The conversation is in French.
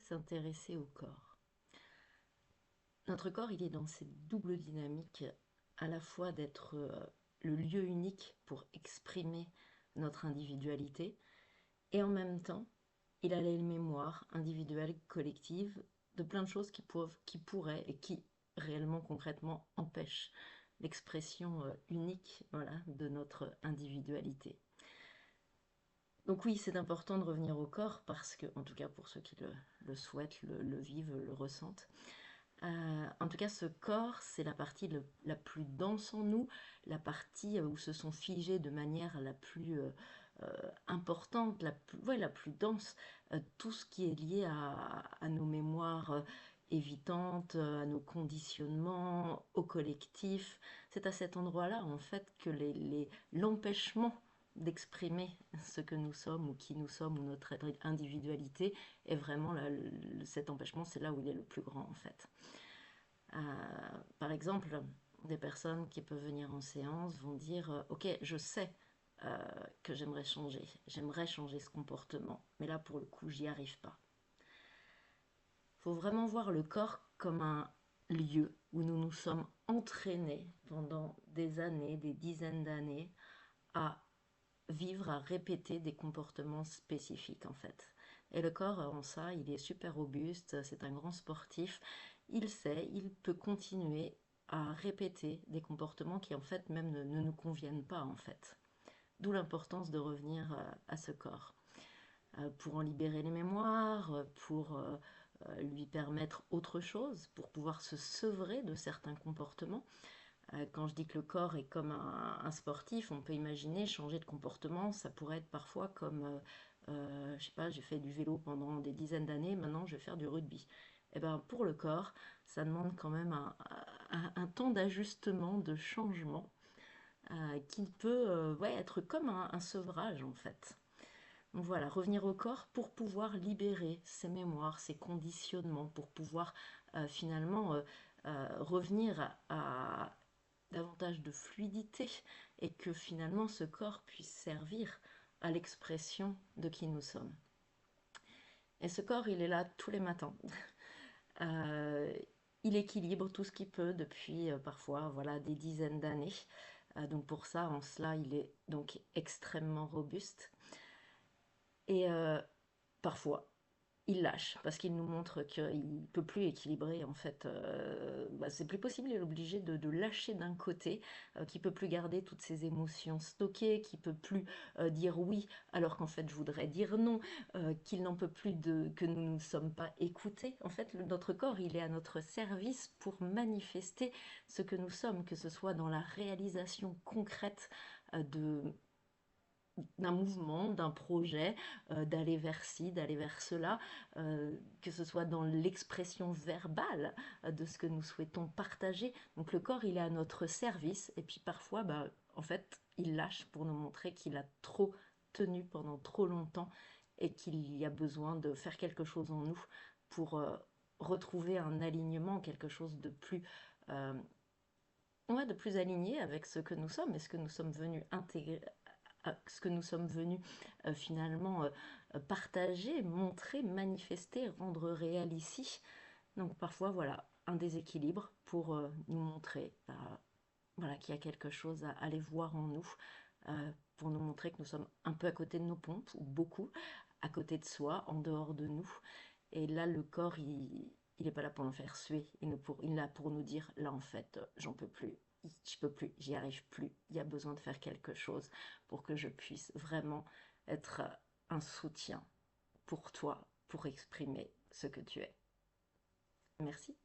S'intéresser au corps. Notre corps, il est dans cette double dynamique, à la fois d'être le lieu unique pour exprimer notre individualité, et en même temps, il a les mémoires individuelles, collectives, de plein de choses qui pourraient et qui réellement, concrètement, empêchent l'expression unique, voilà, de notre individualité. Donc oui, c'est important de revenir au corps parce que, en tout cas pour ceux qui le souhaitent, le vivent, le ressentent. En tout cas, ce corps, c'est la partie la plus dense en nous, la partie où se sont figés de manière la plus importante, ouais, la plus dense, tout ce qui est lié à nos mémoires évitantes, à nos conditionnements, au collectif. C'est à cet endroit-là, en fait, que l'empêchement d'exprimer ce que nous sommes ou qui nous sommes ou notre individualité est vraiment cet empêchement, c'est là où il est le plus grand en fait. Par exemple, des personnes qui peuvent venir en séance vont dire ok, je sais que j'aimerais changer ce comportement, mais là pour le coup j'y arrive pas. Il faut vraiment voir le corps comme un lieu où nous nous sommes entraînés pendant des années, des dizaines d'années à vivre, à répéter des comportements spécifiques en fait. Et le corps en ça, il est super robuste, c'est un grand sportif, il sait, il peut continuer à répéter des comportements qui en fait même ne nous conviennent pas en fait. D'où l'importance de revenir à ce corps. Pour en libérer les mémoires, pour lui permettre autre chose, pour pouvoir se sevrer de certains comportements. Quand je dis que le corps est comme un sportif, on peut imaginer changer de comportement. Ça pourrait être parfois comme, je sais pas, j'ai fait du vélo pendant des dizaines d'années, maintenant je vais faire du rugby. Et ben pour le corps, ça demande quand même un temps d'ajustement, de changement, qui peut ouais, être comme un sevrage en fait. Donc voilà, revenir au corps pour pouvoir libérer ses mémoires, ses conditionnements, pour pouvoir finalement revenir à davantage de fluidité et que finalement ce corps puisse servir à l'expression de qui nous sommes. Et ce corps, il est là tous les matins. Euh, il équilibre tout ce qu'il peut depuis parfois voilà, des dizaines d'années. Donc pour ça, en cela, il est donc extrêmement robuste. Et parfois, il lâche parce qu'il nous montre qu'il ne peut plus équilibrer en fait. Bah, c'est plus possible, il est obligé de lâcher d'un côté, qui peut plus garder toutes ses émotions stockées, qui peut plus dire oui alors qu'en fait je voudrais dire non, qu'il n'en peut plus que nous ne sommes pas écoutés. En fait, notre corps, il est à notre service pour manifester ce que nous sommes, que ce soit dans la réalisation concrète de d'un mouvement, d'un projet, d'aller vers ci, d'aller vers cela, que ce soit dans l'expression verbale de ce que nous souhaitons partager. Donc le corps, il est à notre service et puis parfois, bah, en fait, il lâche pour nous montrer qu'il a trop tenu pendant trop longtemps et qu'il y a besoin de faire quelque chose en nous pour retrouver un alignement, quelque chose de plus... ouais, de plus aligné avec ce que nous sommes et ce que nous sommes venus intégrer, ce que nous sommes venus finalement partager, montrer, manifester, rendre réel ici. Donc parfois, voilà, un déséquilibre pour nous montrer voilà, qu'il y a quelque chose à aller voir en nous, pour nous montrer que nous sommes un peu à côté de nos pompes, ou beaucoup à côté de soi, en dehors de nous. Et là, le corps, il n'est pas là pour nous faire suer, il est là pour nous dire, là en fait, j'en peux plus, je peux plus, j'y arrive plus, il y a besoin de faire quelque chose pour que je puisse vraiment être un soutien pour toi, pour exprimer ce que tu es. Merci.